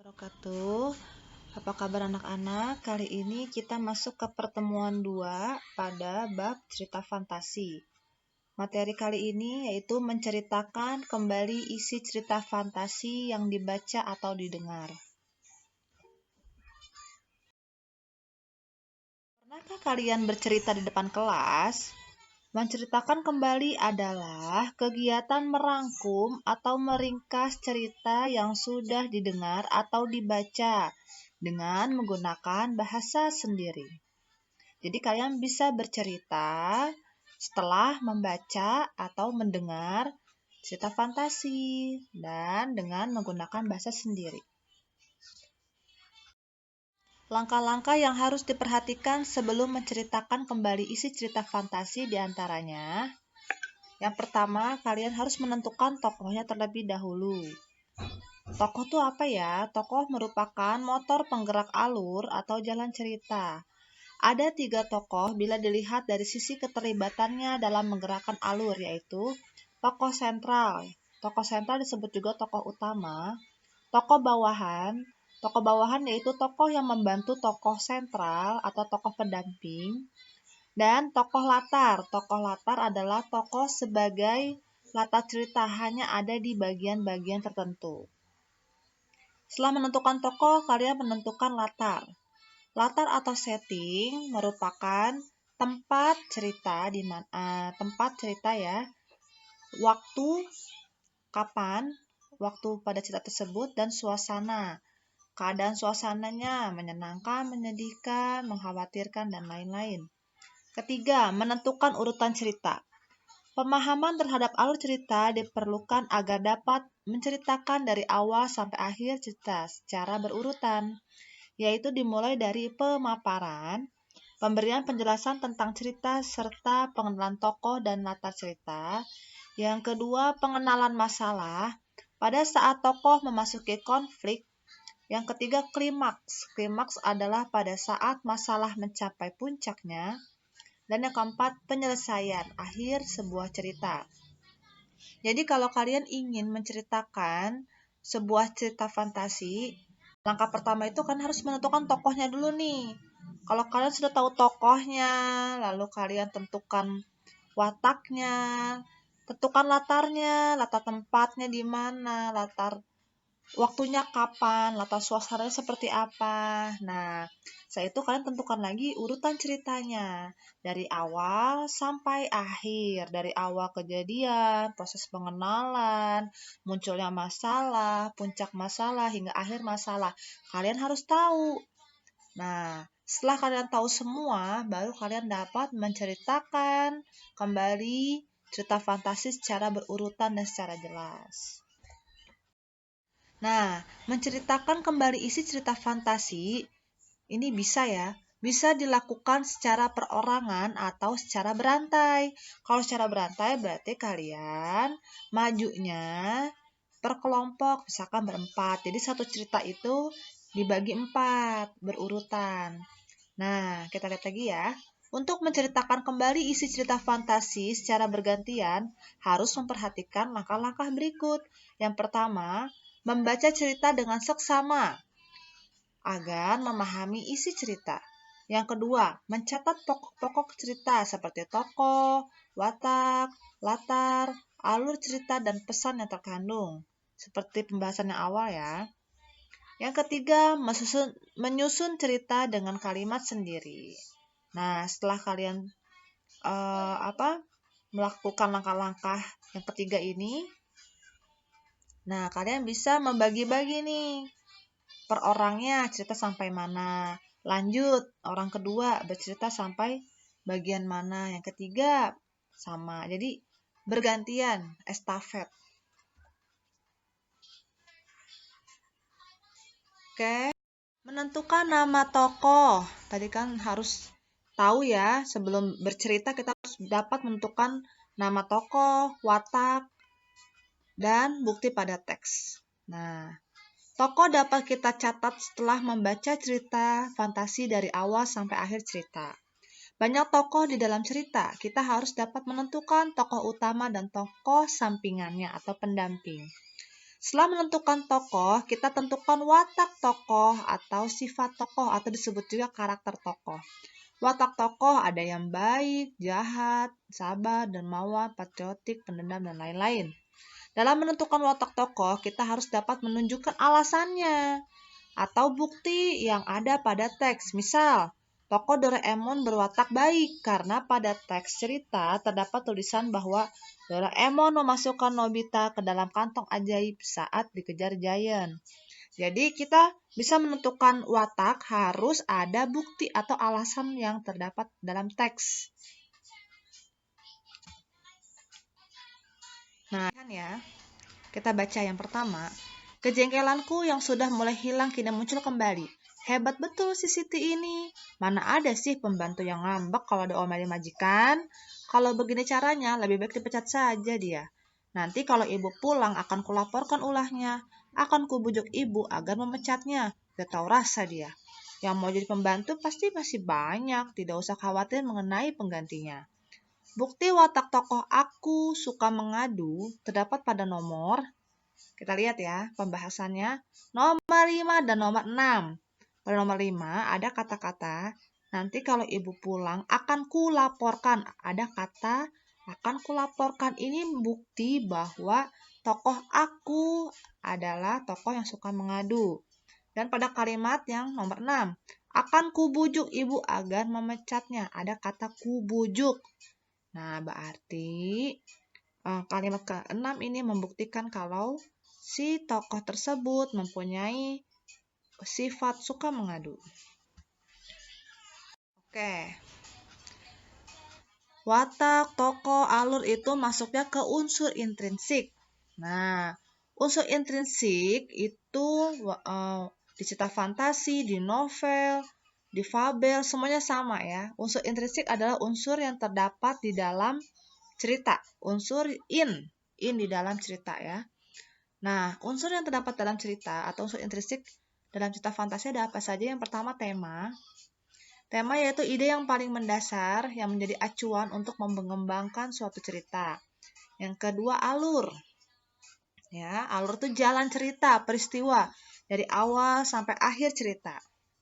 Wabarakatuh. Apa kabar anak-anak? Kali ini kita masuk ke pertemuan 2 pada bab cerita fantasi. Materi kali ini yaitu menceritakan kembali isi cerita fantasi yang dibaca atau didengar. Pernahkah kalian bercerita di depan kelas? Menceritakan kembali adalah kegiatan merangkum atau meringkas cerita yang sudah didengar atau dibaca dengan menggunakan bahasa sendiri. Jadi kalian bisa bercerita setelah membaca atau mendengar cerita fantasi dan dengan menggunakan bahasa sendiri. Langkah-langkah yang harus diperhatikan sebelum menceritakan kembali isi cerita fantasi diantaranya. Yang pertama, kalian harus menentukan tokohnya terlebih dahulu. Tokoh itu apa ya? Tokoh merupakan motor penggerak alur atau jalan cerita. Ada 3 tokoh bila dilihat dari sisi keterlibatannya dalam menggerakkan alur, yaitu tokoh sentral. Tokoh sentral disebut juga tokoh utama. Tokoh bawahan. Tokoh bawahan yaitu tokoh yang membantu tokoh sentral atau tokoh pendamping. Dan tokoh latar. Tokoh latar adalah tokoh sebagai latar cerita, hanya ada di bagian-bagian tertentu. Setelah menentukan tokoh, kalian menentukan latar. Latar atau setting merupakan tempat cerita ya, waktu, kapan, waktu pada cerita tersebut, dan suasana. Keadaan suasananya menyenangkan, menyedihkan, mengkhawatirkan, dan lain-lain. Ketiga, menentukan urutan cerita. Pemahaman terhadap alur cerita diperlukan agar dapat menceritakan dari awal sampai akhir cerita secara berurutan, yaitu dimulai dari pemaparan, pemberian penjelasan tentang cerita, serta pengenalan tokoh dan latar cerita. Yang kedua, pengenalan masalah pada saat tokoh memasuki konflik. Yang ketiga, klimaks. Klimaks adalah pada saat masalah mencapai puncaknya. Dan yang keempat, penyelesaian akhir sebuah cerita. Jadi kalau kalian ingin menceritakan sebuah cerita fantasi, langkah pertama itu kan harus menentukan tokohnya dulu nih. Kalau kalian sudah tahu tokohnya, lalu kalian tentukan wataknya, tentukan latarnya, latar tempatnya di mana, latar waktunya kapan, latar suasananya seperti apa. Nah, setelah itu kalian tentukan lagi urutan ceritanya dari awal sampai akhir, dari awal kejadian, proses pengenalan, munculnya masalah, puncak masalah, hingga akhir masalah. Kalian harus tahu. Nah, setelah kalian tahu semua, baru kalian dapat menceritakan kembali cerita fantasi secara berurutan dan secara jelas. Nah, menceritakan kembali isi cerita fantasi ini bisa dilakukan secara perorangan atau secara berantai. Kalau secara berantai berarti kalian majunya per kelompok, misalkan berempat. Jadi satu cerita itu dibagi 4 berurutan. Nah, kita lihat lagi ya. Untuk menceritakan kembali isi cerita fantasi secara bergantian, harus memperhatikan langkah-langkah berikut. Yang pertama, membaca cerita dengan seksama agar memahami isi cerita. Yang kedua, mencatat pokok-pokok cerita seperti tokoh, watak, latar, alur cerita, dan pesan yang terkandung. Seperti pembahasan yang awal ya. Yang ketiga, menyusun cerita dengan kalimat sendiri. Nah, setelah kalian melakukan langkah-langkah yang ketiga ini, nah kalian bisa membagi-bagi nih per orangnya cerita sampai mana. Lanjut, orang kedua bercerita sampai bagian mana. Yang ketiga sama. Jadi bergantian, estafet. Oke. Menentukan nama tokoh. Tadi kan harus tahu ya, sebelum bercerita kita harus dapat menentukan nama tokoh, watak, dan bukti pada teks. Nah, tokoh dapat kita catat setelah membaca cerita fantasi dari awal sampai akhir cerita. Banyak tokoh di dalam cerita, kita harus dapat menentukan tokoh utama dan tokoh sampingannya atau pendamping. Setelah menentukan tokoh, kita tentukan watak tokoh atau sifat tokoh atau disebut juga karakter tokoh. Watak tokoh ada yang baik, jahat, sabar, dermawan, patriotik, pendendam, dan lain-lain. Dalam menentukan watak tokoh, kita harus dapat menunjukkan alasannya atau bukti yang ada pada teks. Misal, tokoh Doraemon berwatak baik karena pada teks cerita terdapat tulisan bahwa Doraemon memasukkan Nobita ke dalam kantong ajaib saat dikejar Giant. Jadi kita bisa menentukan watak harus ada bukti atau alasan yang terdapat dalam teks. Nah, ya, kita baca yang pertama. Kejengkelanku yang sudah mulai hilang kini muncul kembali. Hebat betul si Siti ini. Mana ada sih pembantu yang ngambek kalau diomelin majikan? Kalau begini caranya, lebih baik dipecat saja dia. Nanti kalau ibu pulang akan kulaporkan ulahnya. Akan kubujuk ibu agar memecatnya. Gak tahu rasa dia. Yang mau jadi pembantu pasti masih banyak. Tidak usah khawatir mengenai penggantinya. Bukti watak tokoh aku suka mengadu terdapat pada nomor. Kita lihat ya pembahasannya. Nomor 5 dan nomor 6. Pada nomor 5 ada kata-kata, nanti kalau ibu pulang akan kulaporkan. Ada kata akan kulaporkan. Ini bukti bahwa tokoh aku adalah tokoh yang suka mengadu. Dan pada kalimat yang nomor 6, akan kubujuk ibu agar memecatnya. Ada kata kubujuk. Nah, berarti kalimat ke-6 ini membuktikan kalau si tokoh tersebut mempunyai sifat suka mengadu. Oke. Watak, tokoh, alur itu masuknya ke unsur intrinsik. Nah, unsur intrinsik itu di cerita fantasi, di novel, di fabel, semuanya sama ya. Unsur intrinsik adalah unsur yang terdapat di dalam cerita. Unsur in di dalam cerita ya. Nah, unsur yang terdapat dalam cerita atau unsur intrinsik dalam cerita fantasi ada apa saja? Yang pertama tema. Tema yaitu ide yang paling mendasar yang menjadi acuan untuk mengembangkan suatu cerita. Yang kedua alur. Ya, alur itu jalan cerita, peristiwa dari awal sampai akhir cerita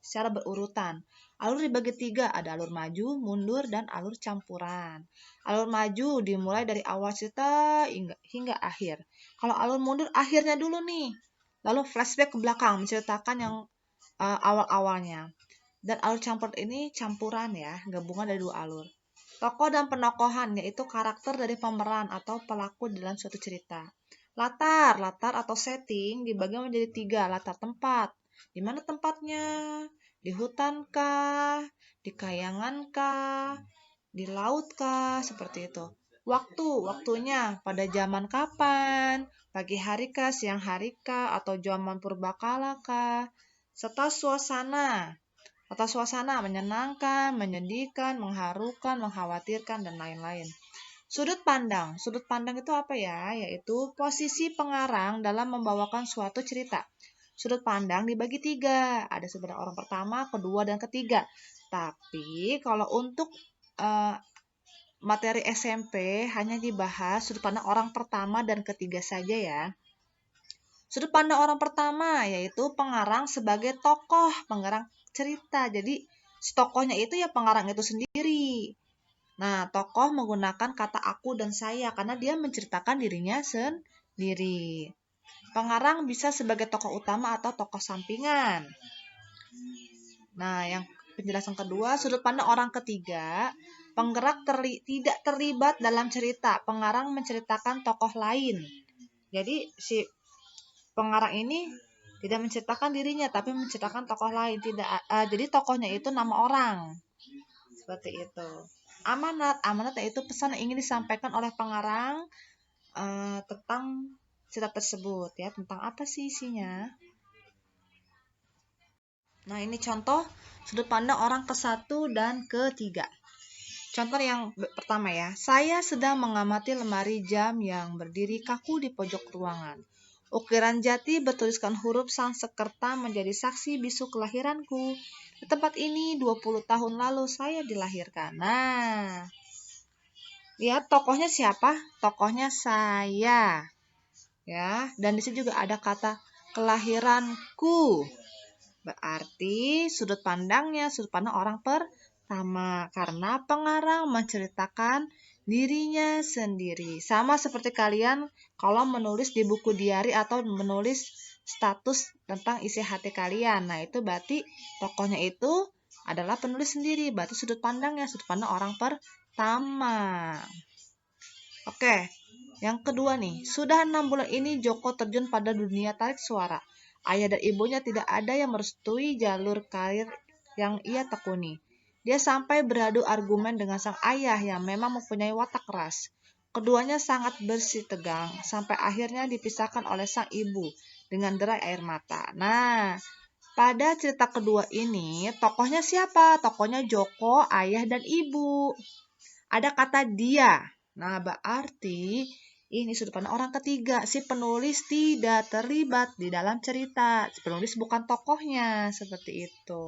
secara berurutan. Alur dibagi 3, ada alur maju, mundur, dan alur campuran. Alur maju dimulai dari awal cerita hingga akhir. Kalau alur mundur akhirnya dulu nih, lalu flashback ke belakang menceritakan yang awal-awalnya. Dan alur campur ini campuran ya, gabungan dari 2 alur. Tokoh dan penokohan yaitu karakter dari pemeran atau pelaku dalam suatu cerita. Latar atau setting dibagi menjadi 3, latar tempat. Di mana tempatnya? Di hutan kah? Di kayangan kah? Di laut kah? Seperti itu. Waktunya pada zaman kapan? Pagi hari kah? Siang hari kah? Atau zaman purbakala kah? Serta suasana menyenangkan, menyedihkan, mengharukan, mengkhawatirkan, dan lain-lain. Sudut pandang itu apa ya? Yaitu posisi pengarang dalam membawakan suatu cerita. Sudut pandang dibagi 3, ada sudut pandang orang pertama, kedua, dan ketiga. Tapi kalau untuk materi SMP hanya dibahas sudut pandang orang pertama dan ketiga saja ya. Sudut pandang orang pertama yaitu pengarang sebagai tokoh, pengarang cerita. Jadi si tokohnya itu ya pengarang itu sendiri. Nah, tokoh menggunakan kata aku dan saya karena dia menceritakan dirinya sendiri. Pengarang bisa sebagai tokoh utama atau tokoh sampingan. Nah, yang penjelasan kedua, sudut pandang orang ketiga, penggerak tidak terlibat dalam cerita. Pengarang menceritakan tokoh lain. Jadi si pengarang ini tidak menceritakan dirinya tapi menceritakan tokoh lain. Jadi tokohnya itu nama orang. Seperti itu. Amanat yaitu pesan yang ingin disampaikan oleh pengarang tentang cerita tersebut ya. Tentang apa sih isinya? Nah, ini contoh sudut pandang orang ke-1 dan ke-3. Contoh yang pertama ya. Saya sedang mengamati lemari jam yang berdiri kaku di pojok ruangan. Ukiran jati bertuliskan huruf Sanskerta menjadi saksi bisu kelahiranku. Di tempat ini 20 tahun lalu saya dilahirkan. Nah, lihat tokohnya siapa? Tokohnya saya. Ya, dan di sini juga ada kata kelahiranku. Berarti sudut pandang orang pertama karena pengarang menceritakan dirinya sendiri. Sama seperti kalian kalau menulis di buku diari atau menulis status tentang isi hati kalian. Nah, itu berarti tokohnya itu adalah penulis sendiri. Berarti sudut pandang orang pertama. Oke, yang kedua nih. Sudah 6 bulan ini Joko terjun pada dunia tarik suara. Ayah dan ibunya tidak ada yang merestui jalur karir yang ia tekuni. Dia sampai beradu argumen dengan sang ayah yang memang mempunyai watak keras. Keduanya sangat bersih tegang, sampai akhirnya dipisahkan oleh sang ibu dengan derai air mata. Nah, pada cerita kedua ini, tokohnya siapa? Tokohnya Joko, ayah dan ibu. Ada kata dia. Nah, berarti ini sudut pandang orang ketiga. Si penulis tidak terlibat di dalam cerita. Si penulis bukan tokohnya. Seperti itu.